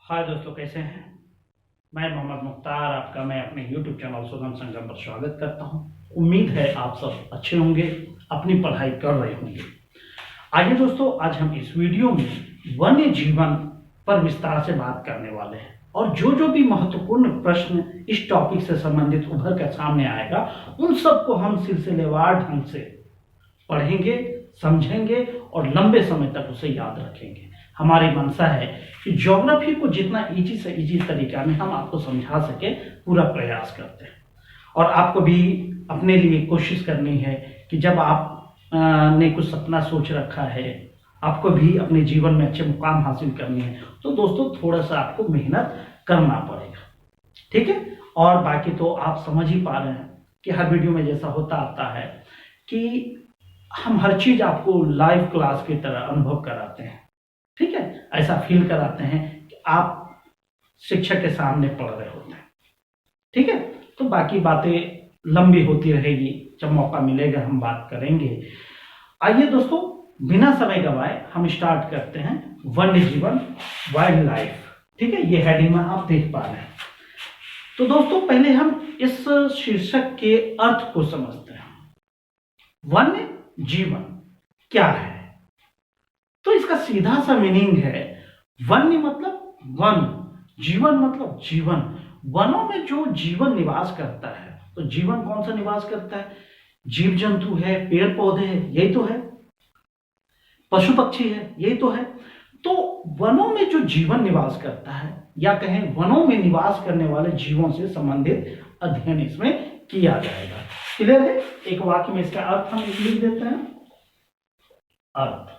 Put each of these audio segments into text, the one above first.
हाय दोस्तों, कैसे हैं। मैं मोहम्मद मुख्तार आपका मैं अपने YouTube चैनल सुगम संगम पर स्वागत करता हूं। उम्मीद है आप सब अच्छे होंगे, अपनी पढ़ाई कर रहे होंगे। आइए दोस्तों, आज हम इस वीडियो में वन्य जीवन पर विस्तार से बात करने वाले हैं और जो भी महत्वपूर्ण प्रश्न इस टॉपिक से संबंधित उभर कर सामने आएगा उन सबको हम सिलसिलेवार ढंग से पढ़ेंगे, समझेंगे और लंबे समय तक उसे याद रखेंगे। हमारी मंशा है कि ज्योग्राफी को जितना इजी से इजी तरीका में हम आपको समझा सके पूरा प्रयास करते हैं। और आपको भी अपने लिए कोशिश करनी है कि जब आप ने कुछ सपना सोच रखा है, आपको भी अपने जीवन में अच्छे मुकाम हासिल करने हैं, तो दोस्तों थोड़ा सा आपको मेहनत करना पड़ेगा, ठीक है। और बाकी तो आप समझ ही पा रहे हैं कि हर वीडियो में जैसा होता आता है कि हम हर चीज आपको लाइव क्लास की तरह अनुभव कराते हैं, ठीक है। ऐसा फील कराते हैं कि आप शिक्षक के सामने पढ़ रहे होते हैं, ठीक है। तो बाकी बातें लंबी होती रहेगी, जब मौका मिलेगा हम बात करेंगे। आइए दोस्तों, बिना समय गवाए हम स्टार्ट करते हैं वन्य जीवन, वाइल्ड लाइफ, ठीक है। ये हेडिंग में आप देख पा रहे हैं। तो दोस्तों पहले हम इस शीर्षक के अर्थ को समझते हैं। वन्य जीवन क्या है? तो इसका सीधा सा मीनिंग है, वन्य मतलब वन, जीवन मतलब जीवन। वनों में जो जीवन निवास करता है, तो जीवन कौन सा निवास करता है? जीव जंतु है, पेड़ पौधे हैं, यही तो है। पशु पक्षी है, यही तो है। तो वनों में जो जीवन निवास करता है, या कहें वनों में निवास करने वाले जीवों से संबंधित अध्ययन इसमें किया जाएगा। क्लियर है? एक वाक्य में इसका अर्थ हम लिख देते हैं। अर्थ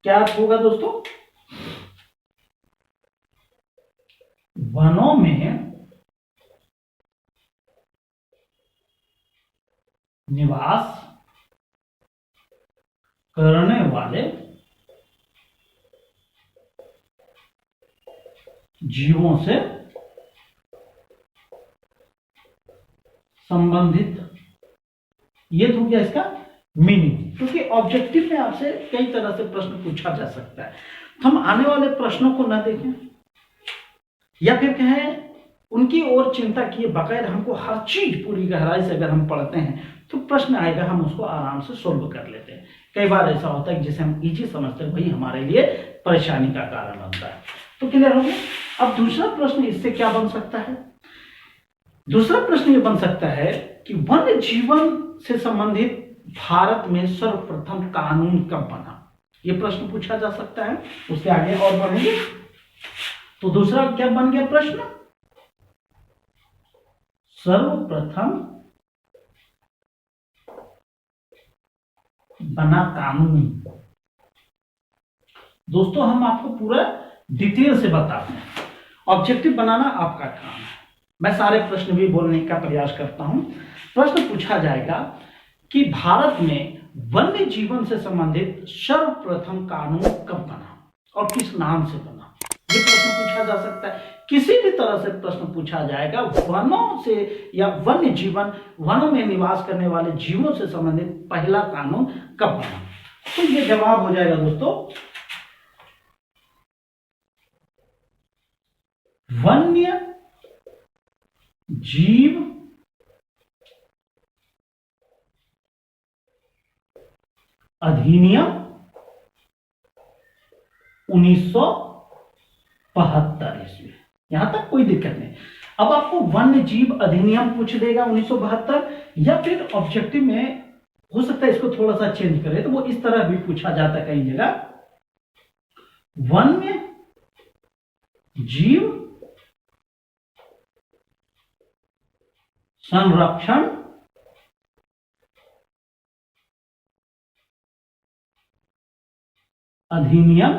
क्या अर्थ होगा दोस्तों? वनों में निवास करने वाले जीवों से संबंधित, ये तो क्या इसका मीनिंग। क्योंकि ऑब्जेक्टिव में आपसे कई तरह से प्रश्न पूछा जा सकता है, तो हम आने वाले प्रश्नों को ना देखें या फिर कहें उनकी ओर चिंता किए बगैर हमको हर चीज पूरी गहराई से अगर हम पढ़ते हैं तो प्रश्न आएगा, हम उसको आराम से सोल्व कर लेते हैं। कई बार ऐसा होता है कि जिसे हम इजी समझते हैं वही हमारे लिए परेशानी का कारण बनता है। तो क्लियर हो गया। अब दूसरा प्रश्न इससे क्या बन सकता है? दूसरा प्रश्न ये बन सकता है कि वन्य जीवन से संबंधित भारत में सर्वप्रथम कानून कब बना? ये प्रश्न पूछा जा सकता है। उसके आगे और बढ़ेंगे तो दूसरा क्या बन गया प्रश्न? सर्वप्रथम बना कानून। दोस्तों हम आपको पूरा डिटेल से बताते हैं, ऑब्जेक्टिव बनाना आपका काम है। मैं सारे प्रश्न भी बोलने का प्रयास करता हूं। प्रश्न पूछा जाएगा कि भारत में वन्य जीवन से संबंधित सर्वप्रथम कानून कब बना और किस नाम से बना? ये प्रश्न पूछा जा सकता है। किसी भी तरह से प्रश्न पूछा जाएगा, वनों से या वन्य जीवन, वनों में निवास करने वाले जीवों से संबंधित पहला कानून कब बना, तो ये जवाब हो जाएगा दोस्तों वन्य जीव अधिनियम 1972 ईस्वी। यहां तक कोई दिक्कत नहीं। अब आपको वन्य जीव अधिनियम पूछ देगा 1972, या फिर ऑब्जेक्टिव में हो सकता है इसको थोड़ा सा चेंज करें तो वो इस तरह भी पूछा जाता है कई जगह, वन्य जीव संरक्षण अधिनियम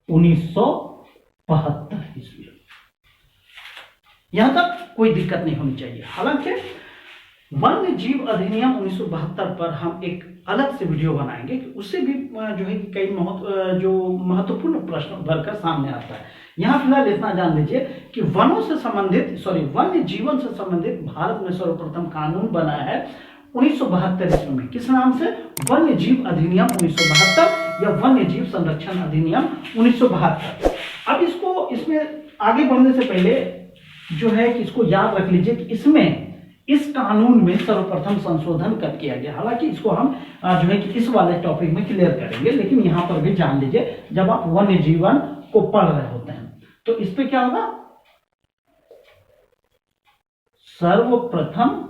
1972 ईस्वी। यहां तक कोई दिक्कत नहीं होनी चाहिए। हालांकि वन्य जीव अधिनियम 1972 पर हम एक अलग से वीडियो बनाएंगे कि उससे भी जो है कई जो महत्वपूर्ण प्रश्न उभरकर सामने आता है। यहाँ फिलहाल इतना जान लीजिए कि वनों से संबंधित वन्य जीवन से संबंधित भारत में सर्वप्रथम कानून बना है 1972 ईस्वी में। किस नाम से? वन्य जीव अधिनियम 1972 या वन्य जीव संरक्षण अधिनियम 1972। अब इसको, इसमें आगे बढ़ने से पहले जो है कि इसको याद रख लीजिए कि इसमें, इस कानून में सर्वप्रथम संशोधन कब किया गया। हालांकि इसको हम जो है कि इस वाले टॉपिक में क्लियर करेंगे, लेकिन यहां पर भी जान लीजिए जब आप वन्य जीवन को पढ़ रहे होते हैं तो इस पे क्या होगा, सर्वप्रथम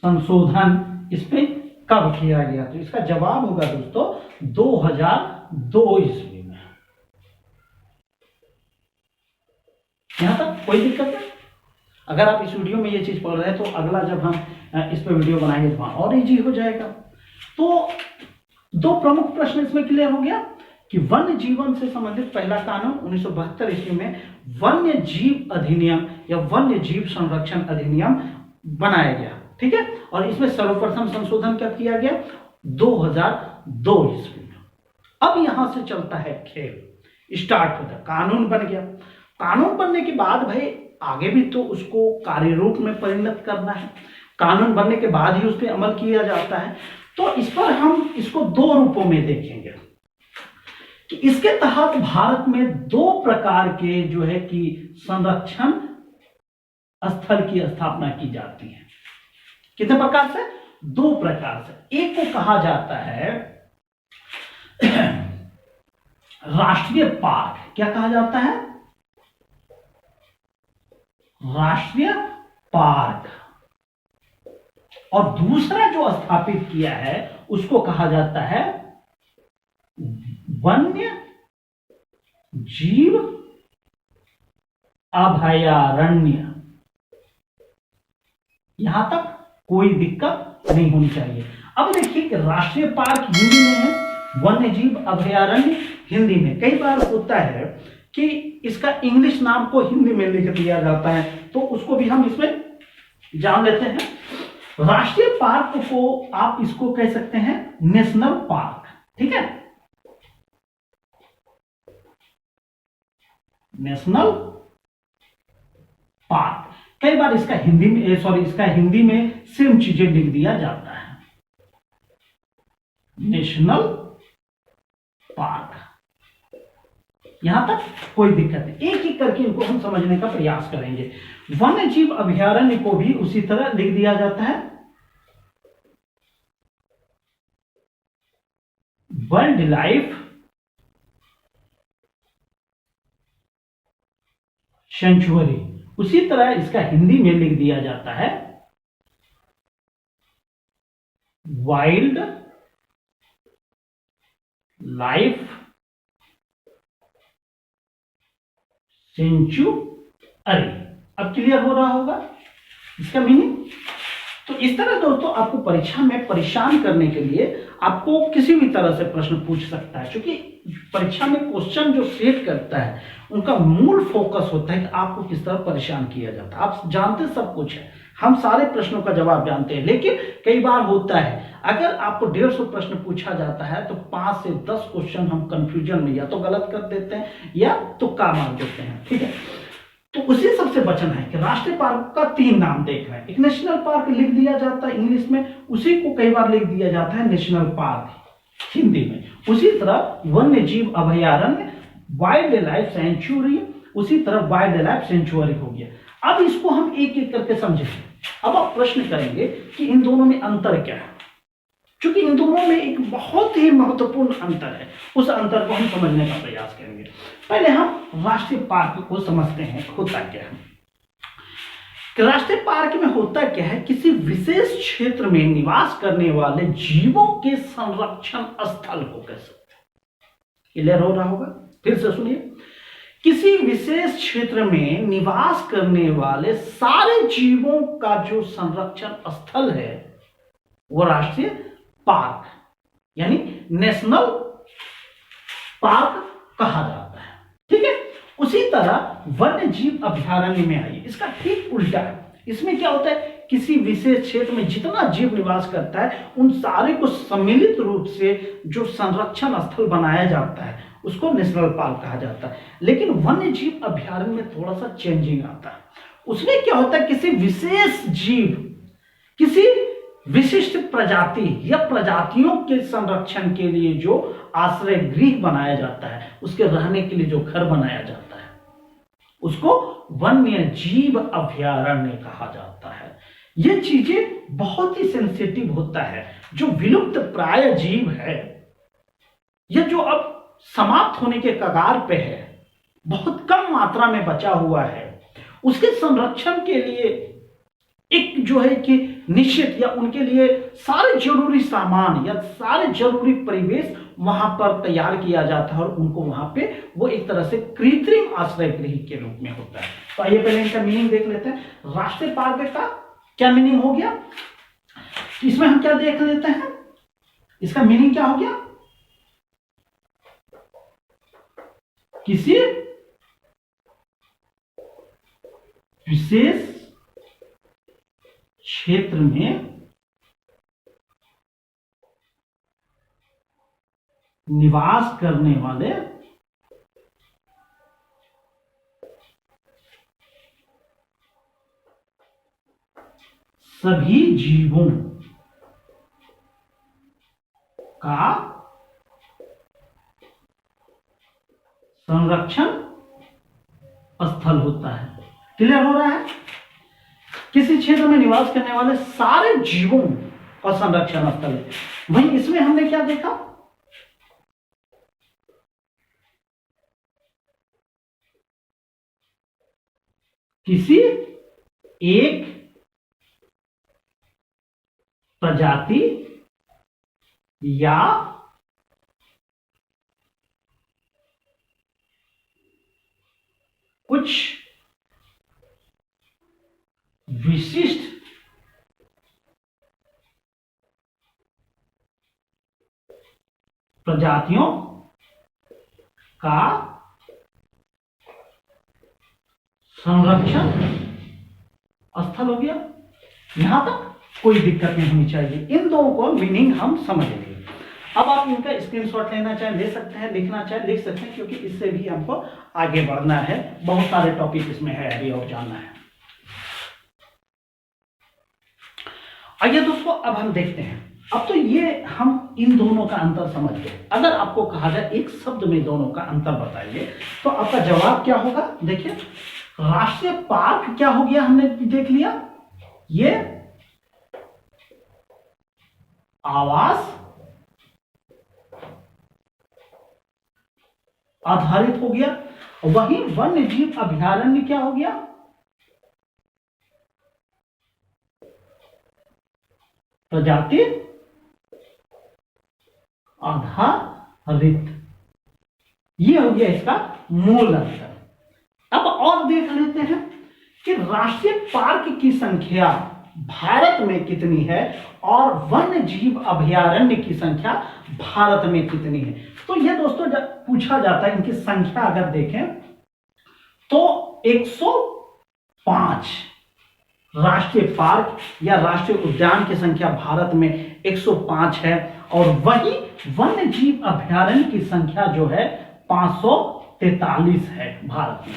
संशोधन इस पे कब किया गया। तो इसका जवाब होगा दोस्तों 2002 ईस्वी में। यहां तक कोई दिक्कत नहीं। अगर आप इस वीडियो में ये चीज पढ़ रहे हैं तो अगला जब हम इस पे वीडियो बनाएंगे तो वहां और इजी हो जाएगा। तो दो प्रमुख प्रश्न इसमें क्लियर हो गया कि वन्य जीवन से संबंधित पहला कानून 1972 ईस्वी में वन्य जीव अधिनियम या वन्य जीव संरक्षण अधिनियम बनाया गया, ठीक है। और इसमें सर्वप्रथम संशोधन कब किया गया, 2002 ईस्वी में। अब यहां से चलता है खेल, स्टार्ट होता है। कानून बन गया, कानून बनने के बाद भाई आगे भी तो उसको कार्य रूप में परिणत करना है। कानून बनने के बाद ही उस पर अमल किया जाता है। तो इस पर हम इसको दो रूपों में देखेंगे कि इसके तहत भारत में दो प्रकार के जो है कि संरक्षण स्थल की स्थापना की जाती है। कितने प्रकार से? दो प्रकार से। एक को कहा जाता है राष्ट्रीय पार्क। क्या कहा जाता है? राष्ट्रीय पार्क। और दूसरा जो स्थापित किया है उसको कहा जाता है वन्य जीव अभयारण्य। यहां तक कोई दिक्कत नहीं होनी चाहिए। अब देखिए कि राष्ट्रीय पार्क हिंदी में है, वन्य जीव अभयारण्य हिंदी में। कई बार होता है कि इसका इंग्लिश नाम को हिंदी में लिख दिया जाता है, तो उसको भी हम इसमें जान लेते हैं। राष्ट्रीय पार्क को आप इसको कह सकते हैं नेशनल पार्क, ठीक है। National park. कई बार इसका हिंदी में इसका हिंदी में सेम चीजें लिख दिया जाता है, नेशनल पार्क। यहां तक कोई दिक्कत नहीं। एक एक करके इनको हम समझने का प्रयास करेंगे। वन्य जीव अभयारण्य को भी उसी तरह लिख दिया जाता है वाइल्ड लाइफ सेंचुरी। उसी तरह इसका हिंदी में लिख दिया जाता है वाइल्ड लाइफ सेंचुरी। अब क्लियर हो रहा होगा इसका मीनिंग। तो इस तरह दोस्तों आपको परीक्षा में परेशान करने के लिए आपको किसी भी तरह से प्रश्न पूछ सकता है, क्योंकि परीक्षा में क्वेश्चन जो सेट करता है उनका मूल फोकस होता है कि आपको किस तरह परेशान किया जाता है। आप जानते सब कुछ है, हम सारे प्रश्नों का जवाब जानते हैं, लेकिन कई बार होता है अगर आपको 150 प्रश्न पूछा जाता है तो 5 से 10 क्वेश्चन हम कंफ्यूजन में या तो गलत कर देते हैं या तुक्का मार देते हैं, ठीक है। तो उसी सबसे बचना है कि राष्ट्रीय पार्क का 3 नाम देख रहे हैं। एक नेशनल पार्क लिख दिया जाता है इंग्लिश में, उसी को कई बार लिख दिया जाता है नेशनल पार्क हिंदी में। उसी तरह वन्य जीव अभयारण्य वाइल्ड लाइफ सेंचुरी, उसी तरह वाइल्ड लाइफ सेंचुरी हो गया। अब इसको हम एक एक करके समझेंगे। अब आप प्रश्न करेंगे कि इन दोनों में अंतर क्या है, क्योंकि इन दोनों में एक बहुत ही महत्वपूर्ण अंतर है। उस अंतर को हम समझने का प्रयास करेंगे। पहले हम राष्ट्रीय पार्क को समझते हैं होता क्या है। कि राष्ट्रीय पार्क में होता क्या है, किसी विशेष क्षेत्र में निवास करने वाले जीवों के संरक्षण स्थल को कह सकते हैं। क्लियर हो रहा होगा? फिर से सुनिए, किसी विशेष क्षेत्र में निवास करने वाले सारे जीवों का जो संरक्षण स्थल है वो राष्ट्रीय पार्क यानी नेशनल पार्क कहा जाता है, ठीक है। उसी तरह वन्य जीव अभयारण्य में आइए, इसका ठीक उल्टा है। इसमें क्या होता है, किसी विशेष क्षेत्र में जितना जीव निवास करता है उन सारे को सम्मिलित रूप से जो संरक्षण स्थल बनाया जाता है उसको नेशनल पार्क कहा जाता है। लेकिन वन्य जीव अभ्यारण्य में थोड़ा सा चेंजिंग आता है। उसमें क्या होता है, किसी विशेष जीव, किसी विशिष्ट प्रजाति या प्रजातियों के संरक्षण के लिए जो आश्रय गृह बनाया जाता है, उसके रहने के लिए जो घर बनाया जाता है, उसको वन्य जीव अभ्यारण्य कहा जाता है। ये चीजें बहुत ही सेंसिटिव होता है। जो विलुप्त प्राय जीव है या जो अब समाप्त होने के कगार पे है, बहुत कम मात्रा में बचा हुआ है, उसके संरक्षण के लिए एक जो है कि निश्चित या उनके लिए सारे जरूरी सामान या सारे जरूरी परिवेश वहां पर तैयार किया जाता है और उनको वहां पे वो एक तरह से कृत्रिम आश्रय गृह के रूप में होता है। तो आइए पहले इनका मीनिंग देख लेते हैं। राष्ट्रीय पार्क का क्या मीनिंग हो गया, इसमें हम क्या देख लेते हैं, इसका मीनिंग क्या हो गया, किसी विशेष क्षेत्र में निवास करने वाले सभी जीवों का संरक्षण स्थल होता है। क्लियर हो रहा है, किसी क्षेत्र में निवास करने वाले सारे जीवों का संरक्षण स्थल है। वहीं इसमें हमने क्या देखा, किसी एक प्रजाति या कुछ विशिष्ट प्रजातियों का संरक्षण स्थल हो गया। यहां तक कोई दिक्कत नहीं होनी चाहिए, इन दोनों को मीनिंग हम समझ लेंगे। अब आप इनका स्क्रीनशॉट लेना चाहे ले सकते हैं, लिखना चाहे लिख सकते हैं, क्योंकि इससे भी हमको आगे बढ़ना है, बहुत सारे टॉपिक इसमें है अभी और जानना है। आइए दोस्तों अब हम देखते हैं। अब तो ये हम इन दोनों का अंतर समझ गए। अगर आपको कहा जाए एक शब्द में दोनों का अंतर बताइए तो आपका जवाब क्या होगा। देखिए, राष्ट्रीय पार्क क्या हो गया, हमने देख लिया, ये आवास आधारित हो गया। वहीं वन्य जीव अभयारण्य क्या हो गया, प्रजाति आधारित। ये हो गया इसका मूल अंतर। अब और देख लेते हैं कि राष्ट्रीय पार्क की संख्या भारत में कितनी है और वन्य जीव अभयारण्य की संख्या भारत में कितनी है। तो यह दोस्तों जब पूछा जाता है, इनकी संख्या अगर देखें तो 105 राष्ट्रीय पार्क या राष्ट्रीय उद्यान की संख्या भारत में 105 है और वही वन्य जीव अभयारण्य की संख्या जो है 543 है भारत में।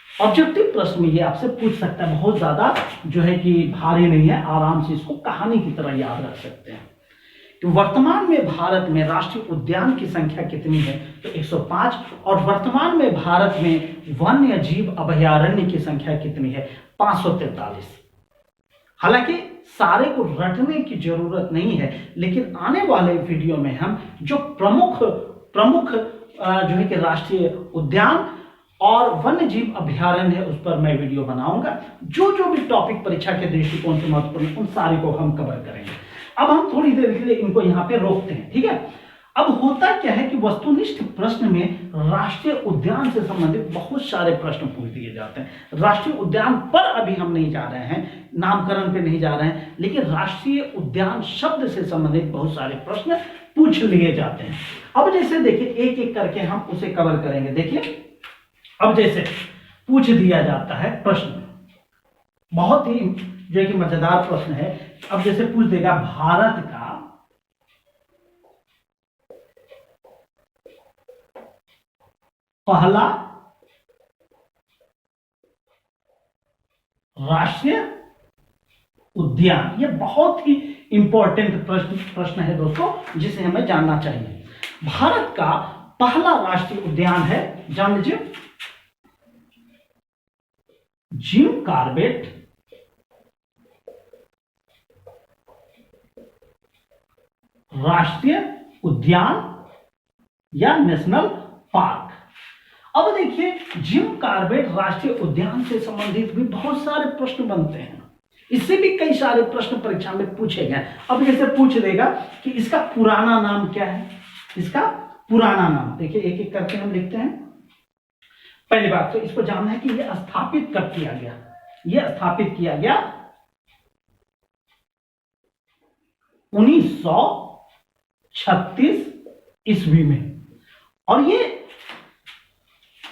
ऑब्जेक्टिव प्रश्न में ये आपसे पूछ सकता है, बहुत ज्यादा जो है कि भारी नहीं है, आराम से इसको कहानी की तरह याद रख सकते हैं कि वर्तमान में भारत में राष्ट्रीय उद्यान की संख्या कितनी है, तो 105, और वर्तमान में भारत में वन्य जीव अभयारण्य की संख्या कितनी है, 543। हालांकि सारे को रटने की जरूरत नहीं है, लेकिन आने वाले वीडियो में हम जो प्रमुख जो है कि राष्ट्रीय उद्यान और वन्य जीव अभयारण्य है उस पर मैं वीडियो बनाऊंगा। जो जो भी टॉपिक परीक्षा के दृष्टिकोण से महत्वपूर्ण उन सारे को हम कवर करेंगे। अब हम थोड़ी देर के लिए इनको यहाँ पे रोकते हैं, ठीक है। अब होता क्या है कि वस्तुनिष्ठ प्रश्न में राष्ट्रीय उद्यान से संबंधित बहुत सारे प्रश्न पूछ दिए जाते हैं। राष्ट्रीय उद्यान पर अभी हम नहीं जा रहे हैं, नामकरण पे नहीं जा रहे हैं, लेकिन राष्ट्रीय उद्यान शब्द से संबंधित बहुत सारे प्रश्न पूछ लिए जाते हैं। अब जैसे देखिए, एक एक करके हम उसे कवर करेंगे। देखिए, अब जैसे पूछ दिया जाता है प्रश्न, बहुत ही जो है कि मजेदार प्रश्न है। अब जैसे पूछ देगा भारत का पहला राष्ट्रीय उद्यान, ये बहुत ही इंपॉर्टेंट प्रश्न है दोस्तों, जिसे हमें जानना चाहिए। भारत का पहला राष्ट्रीय उद्यान है, जान लीजिए, जिम कॉर्बेट राष्ट्रीय उद्यान या नेशनल पार्क। अब देखिए, जिम कॉर्बेट राष्ट्रीय उद्यान से संबंधित भी बहुत सारे प्रश्न बनते हैं, इससे भी कई सारे प्रश्न परीक्षा में पूछे गए। अब जैसे पूछ देगा कि इसका पुराना नाम क्या है, इसका पुराना नाम, देखिए एक एक करके हम लिखते हैं। पहली बात तो इसको जानना है कि यह स्थापित कब किया गया। यह स्थापित किया गया 1936 ईस्वी में, और ये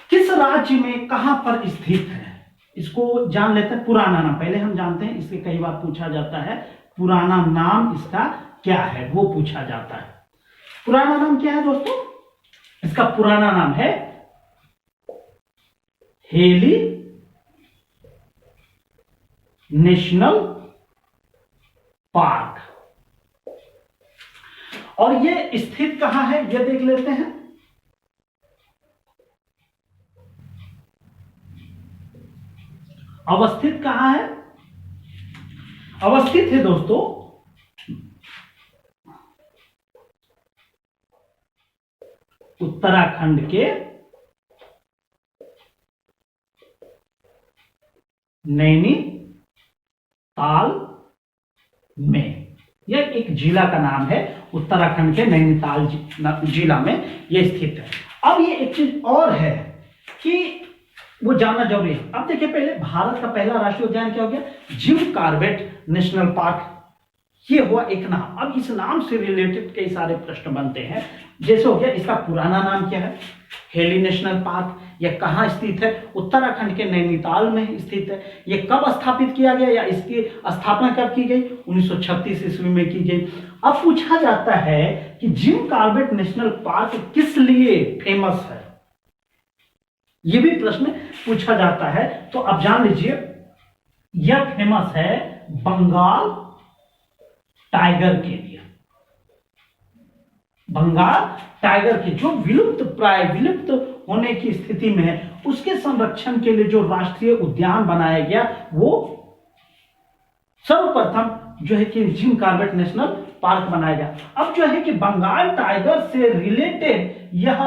किस राज्य में कहां पर स्थित है, इसको जान लेते हैं। पुराना नाम पहले हम जानते हैं, इससे कई बार पूछा जाता है, पुराना नाम इसका क्या है, वो पूछा जाता है। पुराना नाम क्या है दोस्तों? इसका पुराना नाम है हेली नेशनल पार्क, और ये स्थित कहां है ये देख लेते हैं। अवस्थित कहां है? अवस्थित है दोस्तों उत्तराखंड के नैनीताल में। यह एक जिला का नाम है, उत्तराखंड के नैनीताल जिला में यह स्थित है। अब ये एक चीज और है कि वो जानना जरूरी है। अब देखिए, पहले भारत का पहला राष्ट्रीय उद्यान क्या हो गया? जिम कॉर्बेट नेशनल पार्क, ये हुआ एक नाम। अब इस नाम से रिलेटेड कई सारे प्रश्न बनते हैं, जैसे हो गया इसका पुराना नाम क्या है, हेली नेशनल पार्क, यह कहां स्थित है? उत्तराखंड के नैनीताल में स्थित है। यह कब स्थापित किया गया या इसकी स्थापना कब की गई? 1936 ईस्वी में की गई। अब पूछा जाता है कि जिम कॉर्बेट नेशनल पार्क किस लिए फेमस है, यह भी प्रश्न पूछा जाता है। तो अब जान लीजिए, यह फेमस है बंगाल टाइगर के लिए। बंगाल टाइगर की जो विलुप्त प्राय, विलुप्त होने की स्थिति में है, उसके संरक्षण के लिए जो राष्ट्रीय उद्यान बनाया गया, वो सर्वप्रथम जो है कि जिम कॉर्बेट नेशनल पार्क बनाया गया। अब जो है कि बंगाल टाइगर से रिलेटेड यह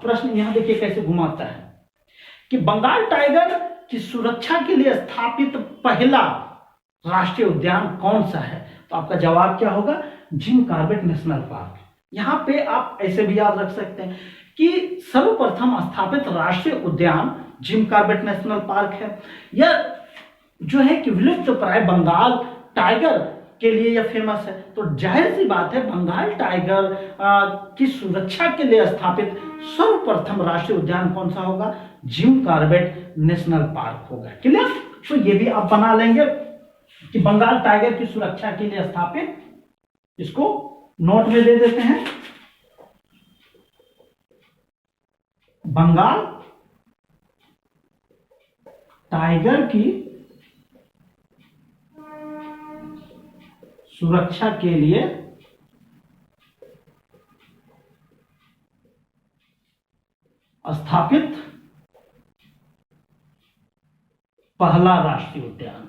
प्रश्न यहां देखिए कैसे घुमाता है कि बंगाल टाइगर की सुरक्षा के लिए स्थापित पहला राष्ट्रीय उद्यान कौन सा है? तो आपका जवाब क्या होगा? Jim Corbett national park. यहां पे आप ऐसे भी याद रख सकते हैं कि सर्वप्रथम स्थापित राष्ट्रीय उद्यान जिम कॉर्बेट नेशनल पार्क है। यह जो है कि विलुप्त प्राय बंगाल टाइगर के लिए यह फेमस है। तो जाहिर सी बात है, बंगाल टाइगर की सुरक्षा के लिए स्थापित सर्वप्रथम राष्ट्रीय उद्यान कौन सा होगा? जिम कॉर्बेट नेशनल पार्क होगा। क्लियर? तो ये भी आप बना लेंगे कि बंगाल टाइगर की सुरक्षा के लिए स्थापित, इसको नोट में दे देते हैं, बंगाल टाइगर की सुरक्षा के लिए स्थापित पहला राष्ट्रीय उद्यान।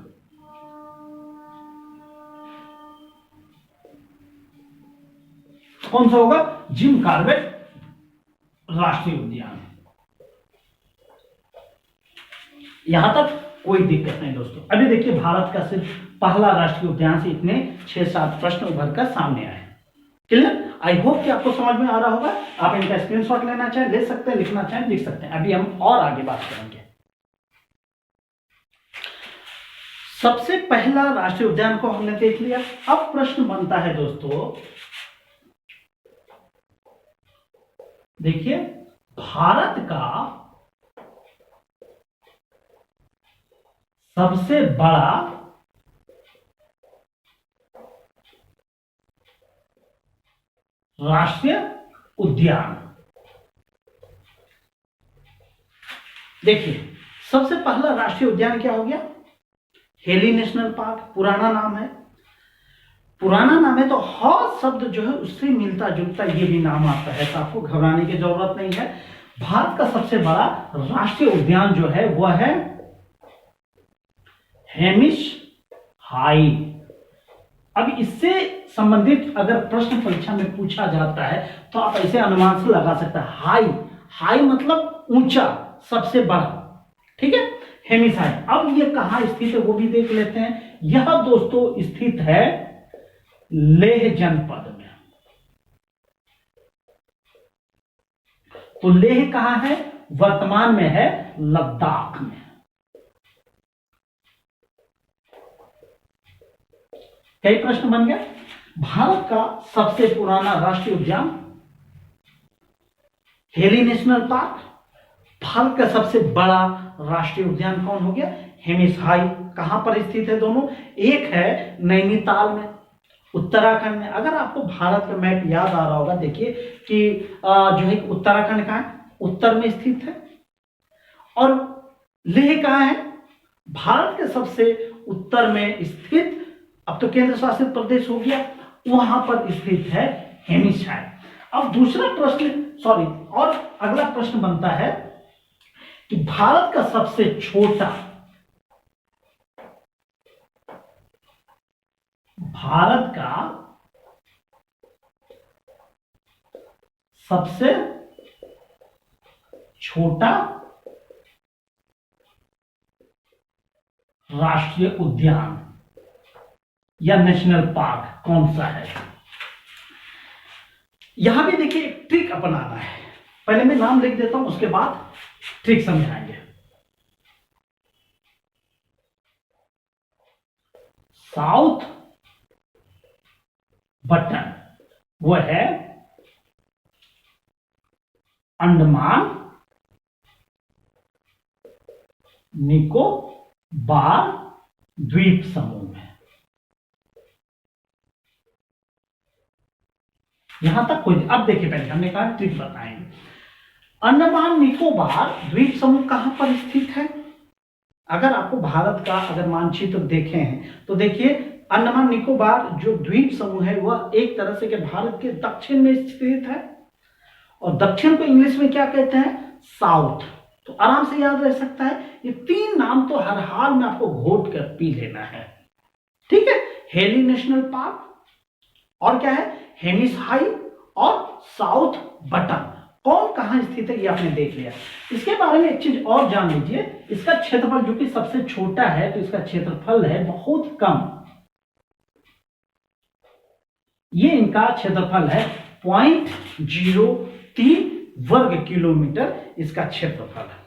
कौन सा होगा? जिम कॉर्बेट राष्ट्रीय उद्यान। यहां तक कोई दिक्कत नहीं दोस्तों। अभी देखिए, भारत का सिर्फ पहला राष्ट्रीय उद्यान से इतने 6-7 प्रश्न उभर कर सामने आए। क्लियर? आई होप कि आपको समझ में आ रहा होगा। आप इनका स्क्रीनशॉट लेना चाहें ले सकते हैं, लिखना चाहें लिख सकते हैं। अभी हम और आगे बात करेंगे। सबसे पहला राष्ट्रीय उद्यान को हमने देख लिया। अब प्रश्न बनता है दोस्तों, देखिए, भारत का सबसे बड़ा राष्ट्रीय उद्यान। देखिए सबसे पहला राष्ट्रीय उद्यान क्या हो गया, हेली नेशनल पार्क। पुराना नाम है, पुराना नाम है तो हर शब्द जो है उससे मिलता जुलता ये भी नाम आता है, तो आपको घबराने की जरूरत नहीं है। भारत का सबसे बड़ा राष्ट्रीय उद्यान जो है वह है हेमिस हाई। अब इससे संबंधित अगर प्रश्न परीक्षा में पूछा जाता है तो आप ऐसे अनुमान से लगा सकते हैं, हाई, हाई मतलब ऊंचा, सबसे बड़ा, ठीक है, हेमिस हाई। अब ये कहां स्थित है वो भी देख लेते हैं। यह दोस्तों स्थित है लेह जनपद में। तो लेह कहां है, वर्तमान में है लद्दाख में। कई प्रश्न बन गया। भारत का सबसे पुराना राष्ट्रीय उद्यान हेली नेशनल पार्क। भारत का सबसे बड़ा राष्ट्रीय उद्यान कौन हो गया, हेमिस हाई। कहां पर स्थित है दोनों, एक है नैनीताल में, उत्तराखंड में। अगर आपको भारत का मैप याद आ रहा होगा, देखिए कि जो है उत्तराखंड कहां है, उत्तर में स्थित है, और लेह कहां है, भारत के सबसे उत्तर में स्थित, अब तो केंद्र शासित प्रदेश हो गया, वहां पर स्थित है हेमिस हाई। अब दूसरा प्रश्न, सॉरी, और अगला प्रश्न बनता है कि भारत का सबसे छोटा, भारत का सबसे छोटा राष्ट्रीय उद्यान या नेशनल पार्क कौन सा है। यहां भी देखिए एक ट्रिक अपनाना है। पहले मैं नाम लिख देता हूं, उसके बाद ट्रिक समझाएंगे। साउथ बटन वो है अंडमान निकोबार द्वीप समूह में। यहां तक कोई, अब देखिए पहले हमने कहा ट्रिक बताएंगे। अंडमान निकोबार द्वीप समूह कहां पर स्थित है। अगर आपको भारत का अगर मानचित्र देखे हैं तो देखिए अंडमान निकोबार जो द्वीप समूह है वह एक तरह से कि भारत के दक्षिण में स्थित है, और दक्षिण को इंग्लिश में क्या कहते हैं, साउथ। तो आराम से याद रह सकता है। ये तीन नाम तो हर हाल में आपको घोट कर पी लेना है, ठीक है। हेली नेशनल पार्क, और क्या है, हेमिस हाई, और साउथ बटन। कौन कहां स्थित है ये आपने देख लिया। इसके बारे में एक चीज और जान लीजिए, इसका क्षेत्रफल जो कि सबसे छोटा है तो इसका क्षेत्रफल है बहुत कम, ये इनका क्षेत्रफल है 0.03 वर्ग किलोमीटर इसका क्षेत्रफल है।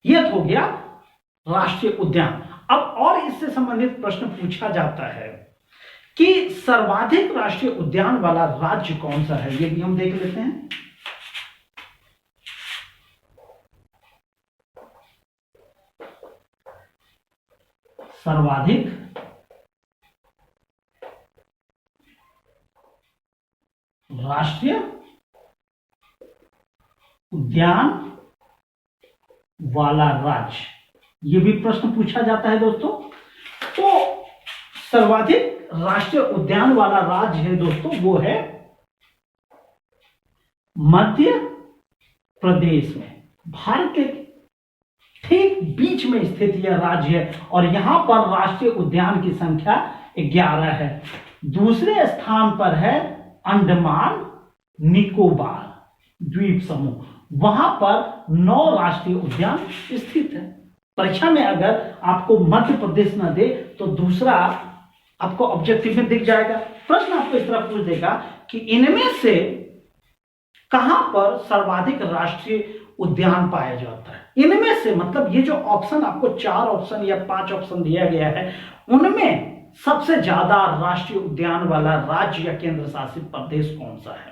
यह हो गया राष्ट्रीय उद्यान। अब और इससे संबंधित प्रश्न पूछा जाता है कि सर्वाधिक राष्ट्रीय उद्यान वाला राज्य कौन सा है, ये भी हम देख लेते हैं। सर्वाधिक राष्ट्रीय उद्यान वाला राज्य, ये भी प्रश्न पूछा जाता है दोस्तों। तो सर्वाधिक राष्ट्रीय उद्यान वाला राज्य है दोस्तों वो है मध्य प्रदेश में। भारत के ठीक बीच में स्थित यह राज्य है, और यहां पर राष्ट्रीय उद्यान की संख्या 11 है। दूसरे स्थान पर है अंडमान निकोबार द्वीप समूह, वहां पर 9 राष्ट्रीय उद्यान स्थित है। परीक्षा में अगर आपको मध्य प्रदेश न दे तो दूसरा आपको ऑब्जेक्टिव में दिख जाएगा। प्रश्न आपको इस तरह पूछ देगा कि इनमें से कहां पर सर्वाधिक राष्ट्रीय उद्यान पाया जाता है। इनमें से मतलब ये जो ऑप्शन आपको 4 ऑप्शन या 5 ऑप्शन दिया गया है, उनमें सबसे ज्यादा राष्ट्रीय उद्यान वाला राज्य या केंद्र शासित प्रदेश कौन सा है।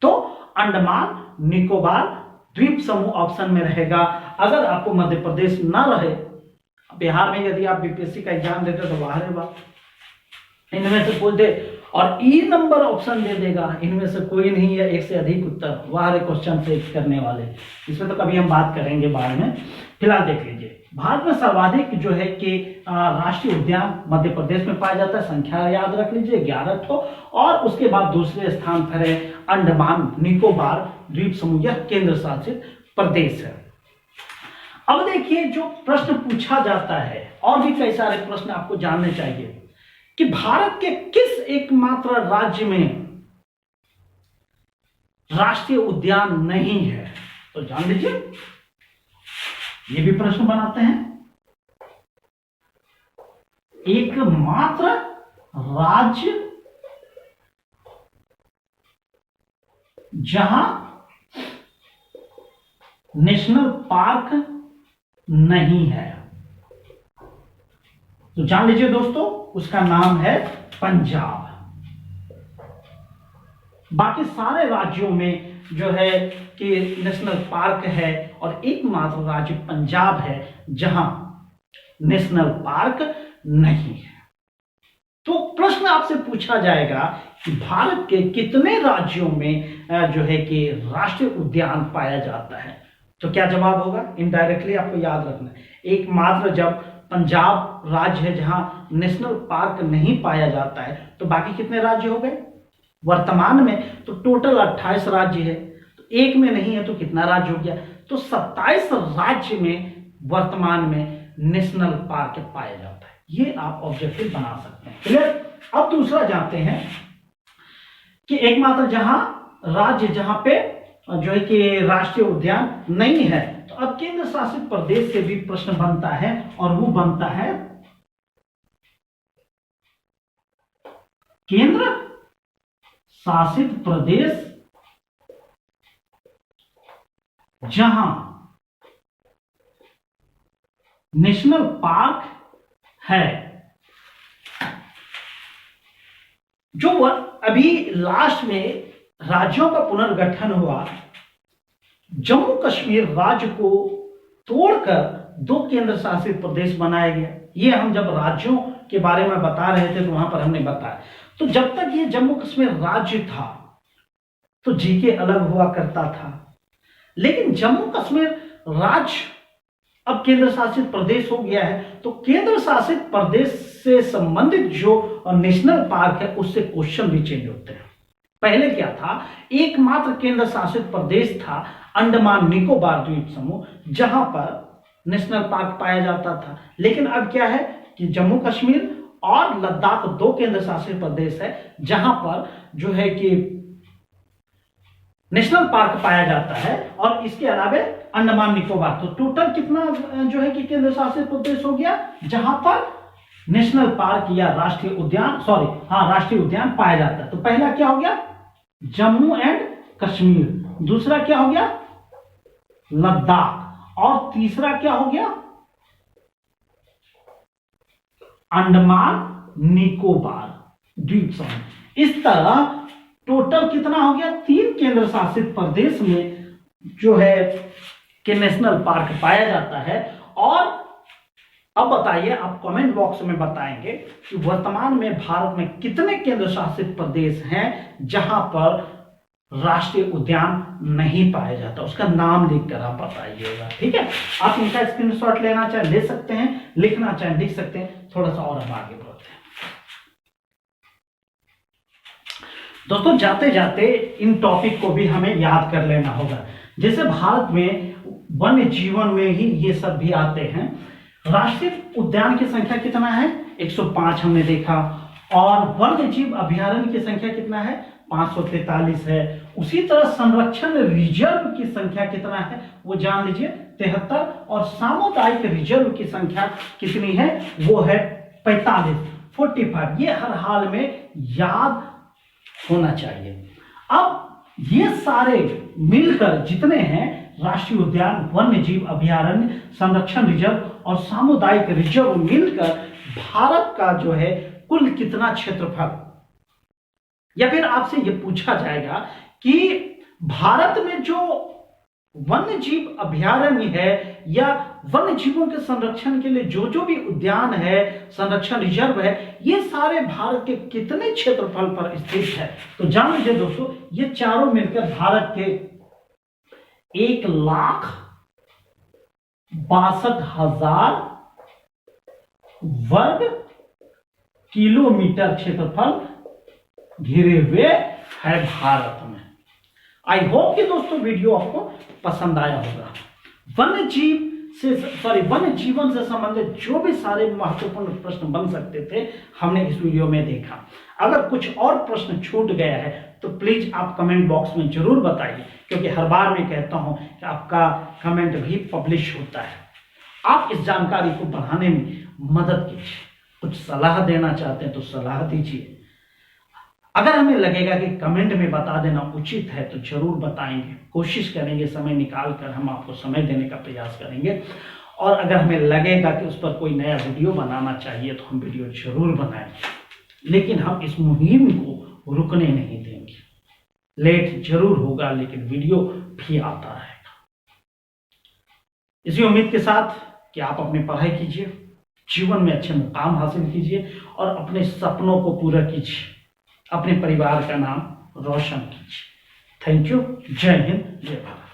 तो अंडमान निकोबार द्वीप समूह ऑप्शन में रहेगा। अगर आपको मध्य प्रदेश न रहे, बिहार में यदि आप बीपीएससी का एग्जाम देते तो बाहर है बात, इनमें से पूछ दे और ई नंबर ऑप्शन दे देगा, इनमें से कोई नहीं है एक से अधिक उत्तर, वह क्वेश्चन से करने वाले। इसमें तो कभी हम बात करेंगे बाद में, फिलहाल देख लीजिए। भारत में सर्वाधिक जो है कि राष्ट्रीय उद्यान मध्य प्रदेश में पाया जाता है, संख्या याद रख लीजिए 11 ठो, और उसके बाद दूसरे स्थान पर है अंडमान निकोबार द्वीप समूह, यह केंद्र शासित प्रदेश है। अब देखिए जो प्रश्न पूछा जाता है, और भी कई सारे प्रश्न आपको जानने चाहिए कि भारत के किस एकमात्र राज्य में राष्ट्रीय उद्यान नहीं है, तो जान लीजिए। ये भी प्रश्न बनाते हैं, एकमात्र राज्य जहां नेशनल पार्क नहीं है, तो जान लीजिए दोस्तों, उसका नाम है पंजाब। बाकी सारे राज्यों में जो है कि नेशनल पार्क है, और एकमात्र राज्य पंजाब है जहां नेशनल पार्क नहीं है। तो प्रश्न आपसे पूछा जाएगा कि भारत के कितने राज्यों में जो है कि राष्ट्रीय उद्यान पाया जाता है, तो क्या जवाब होगा? इनडायरेक्टली आपको याद रखना है, एकमात्र जब पंजाब राज्य है जहां नेशनल पार्क नहीं पाया जाता है, तो बाकी कितने राज्य हो गए? वर्तमान में तो टोटल 28 राज्य है, तो एक में नहीं है तो कितना राज्य हो गया? तो 27 राज्य में वर्तमान में नेशनल पार्क पाया जाता है। ये आप ऑब्जेक्टिव बना सकते हैं। क्लियर? अब दूसरा जानते हैं कि एकमात्र राज्य जहां पे जो है कि राष्ट्रीय उद्यान नहीं है, तो अब केंद्र शासित प्रदेश से भी प्रश्न बनता है, और वो बनता है केंद्र शासित प्रदेश जहां नेशनल पार्क है। जो अभी लास्ट में राज्यों का पुनर्गठन हुआ, जम्मू कश्मीर राज्य को तोड़कर 2 केंद्र शासित प्रदेश बनाया गया। ये हम जब राज्यों के बारे में बता रहे थे तो वहां पर हमने बताया, तो जब तक ये जम्मू कश्मीर राज्य था तो जीके अलग हुआ करता था, लेकिन जम्मू कश्मीर राज्य अब केंद्र शासित प्रदेश हो गया है, तो केंद्र शासित प्रदेश से संबंधित जो नेशनल पार्क है उससे क्वेश्चन भी चेंज होते हैं। पहले क्या था? एकमात्र केंद्र शासित प्रदेश था अंडमान निकोबार द्वीप समूह, जहां पर नेशनल पार्क पाया जाता था, लेकिन अब क्या है कि जम्मू कश्मीर और लद्दाख 2 केंद्र शासित प्रदेश है जहां पर जो है कि नेशनल पार्क पाया जाता है, और इसके अलावा अंडमान निकोबार। तो टोटल कितना जो है कि केंद्र शासित प्रदेश हो गया जहां पर नेशनल पार्क या राष्ट्रीय उद्यान, राष्ट्रीय उद्यान पाया जाता है। तो पहला क्या हो गया? जम्मू एंड कश्मीर, दूसरा क्या हो गया? लद्दाख, और तीसरा क्या हो गया? अंडमान निकोबार द्वीप समूह। इस तरह टोटल कितना हो गया? 3 केंद्र शासित प्रदेश में जो है कि नेशनल पार्क पाया जाता है। और अब बताइए, आप कमेंट बॉक्स में बताएंगे कि वर्तमान में भारत में कितने केंद्र शासित प्रदेश हैं जहां पर राष्ट्रीय उद्यान नहीं पाया जाता, उसका नाम लिखकर आप बताइएगा। ठीक है? आप इनका स्क्रीनशॉट लेना चाहे ले सकते हैं, लिखना चाहे लिख सकते हैं। थोड़ा सा और हम आगे बढ़ते हैं दोस्तों। जाते जाते इन टॉपिक को भी हमें याद कर लेना होगा। जैसे भारत में वन्य जीवन में ही ये सब भी आते हैं। राष्ट्रीय उद्यान की संख्या कितना है? 105 हमने देखा। और वन्य जीव अभयारण्य की संख्या कितना है? 543 है। उसी तरह संरक्षण रिजर्व की संख्या कितना है वो जान लीजिए, 73। और सामुदायिक रिजर्व की संख्या कितनी है? वो है 45। ये हर हाल में याद होना चाहिए। अब ये सारे मिलकर जितने हैं, राष्ट्रीय उद्यान, वन्य जीव अभयारण्य, संरक्षण रिजर्व और सामुदायिक रिजर्व, मिलकर भारत का जो है कुल कितना क्षेत्रफल, या फिर आपसे यह पूछा जाएगा कि भारत में जो वन्य जीव अभयारण्य है या वन्य जीवों के संरक्षण के लिए जो जो भी उद्यान है, संरक्षण रिजर्व है, ये सारे भारत के कितने क्षेत्रफल पर स्थित है? तो जान लीजिए दोस्तों, ये चारों मिलकर भारत के 1,62,000 वर्ग किलोमीटर क्षेत्रफल घिरे हुए है भारत में। आई होप कि दोस्तों वीडियो आपको पसंद आया होगा। वन्य जीवन से संबंधित जो भी सारे महत्वपूर्ण प्रश्न बन सकते थे हमने इस वीडियो में देखा। अगर कुछ और प्रश्न छूट गया है तो प्लीज आप कमेंट बॉक्स में जरूर बताइए, क्योंकि हर बार मैं कहता हूं कि आपका कमेंट भी पब्लिश होता है। आप इस जानकारी को बढ़ाने में मदद कीजिए। कुछ सलाह देना चाहते हैं तो सलाह दीजिए। अगर हमें लगेगा कि कमेंट में बता देना उचित है तो जरूर बताएंगे, कोशिश करेंगे, समय निकाल कर हम आपको समय देने का प्रयास करेंगे। और अगर हमें लगेगा कि उस पर कोई नया वीडियो बनाना चाहिए तो हम वीडियो जरूर बनाएंगे, लेकिन हम इस मुहिम को रुकने नहीं देंगे। लेट जरूर होगा लेकिन वीडियो भी आता रहेगा। इसी उम्मीद के साथ कि आप अपनी पढ़ाई कीजिए, जीवन में अच्छे मुकाम हासिल कीजिए और अपने सपनों को पूरा कीजिए, अपने परिवार का नाम रोशन कीजिए। Thank you. जय हिंद, जय भारत।